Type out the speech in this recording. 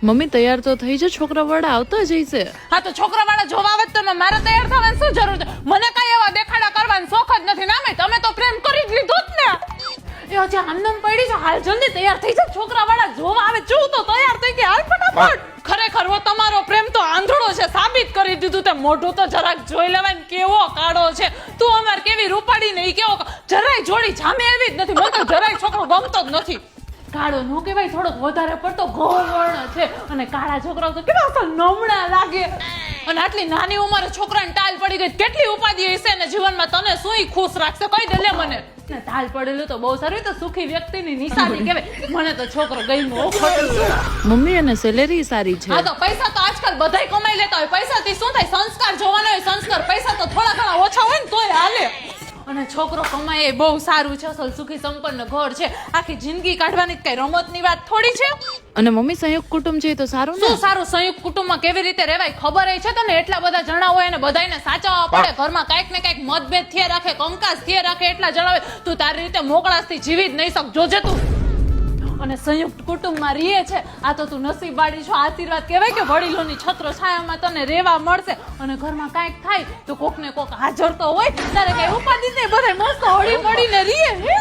Mummy તૈયાર તો થઈ જા, છોકરા વાળા આવતા જ હશે. હા તો છોકરા વાળા જોવા આવે તો મારે તૈયાર થવાની શું જરૂર છે? મને કઈ એવા દેખાડા કરવાનો શોખ જ નથી. ના તમે તો પ્રેમ કરી જ લીધો જ ને. એ હજી આમનામ પડી છે. હાલ જલ્દી તૈયાર થઈ જા, છોકરા વાળા જોવા આવે. જો તો તૈયાર થઈ ગઈ, હાલ ફટાફટ. ખરેખર હો તમારો પ્રેમ તો આંધળો છે, સાબિત કરી દીધું. તે મોઢું તો જરાક જોઈ લેવાય ને, કેવો કાળો છે. તું અમાર કેવી રૂપાડી ને ઈ કેવો જરાય જોડી જામે એવી જ નથી. મને તો જરાય છોકરો ગમતો જ નથી. કાળો નો કહેવાય, થોડોક વધારે પડતો ગોવર્ણ છે. અને કાળા છોકરાઓ તો કેવા અસલ નમણા લાગે. અને આટલી નાની ઉંમરે છોકરાને ટાલ પડી ગઈ, કેટલી ઉપાધિ હશે ને જીવનમાં. તને શું ખુશ રાખશે કહી દે લે મને. ને ટાલ પડેલું તો બહુ સારું, તો સુખી વ્યક્તિની નિશાની કહેવાય. મને તો છોકરો ગમ્યો. મમ્મી અને સેલેરી સારી છે. હા તો પૈસા તો આજકાલ બધાય કમાઈ લેતા હોય. પૈસાથી શું થાય? સંસ્કાર જોવાનો હોય. સંસ્કાર પૈસા તો થોડા ઘણા ઓછા હોય ને તોય હાલે. અને છોકરો કમાય એ બહુ સારું છે. અસલ સુખી સંપન્ન ઘર છે. આખી જિંદગી કાઢવાની કઈ રમતની વાત થોડી છે. અને મમ્મી સંયુક્ત કુટુંબ છે તો સારું ને. શું સારું? સંયુક્ત કુટુંબમાં કેવી રીતે રહેવાય ખબર છે તને? એટલા બધા જણા હોય અને બધાયને સાચવવા પડે. ઘરમાં કાંઈક ને કાંઈક મતભેદ થયા રાખે, કંકાસ થયા રાખે. એટલા જણાવે તું તારી રીતે મોકળાશથી જીવી જ નહીં શક. જોજે તું. અને સંયુક્ત કુટુંબમાં રહીએ છે, આ તો તું નસીબવાળી છો. આશીર્વાદ કહેવાય કે વડીલોની છત્ર છાયામાં તને રહેવા મળશે. અને ઘરમાં કાંઈક થાય તો કોક ને કોક હાજર તો હોય. તારે કઈ ઉપાધિ નહીં, બધા મસ્ત હળી મળીને રહીએ.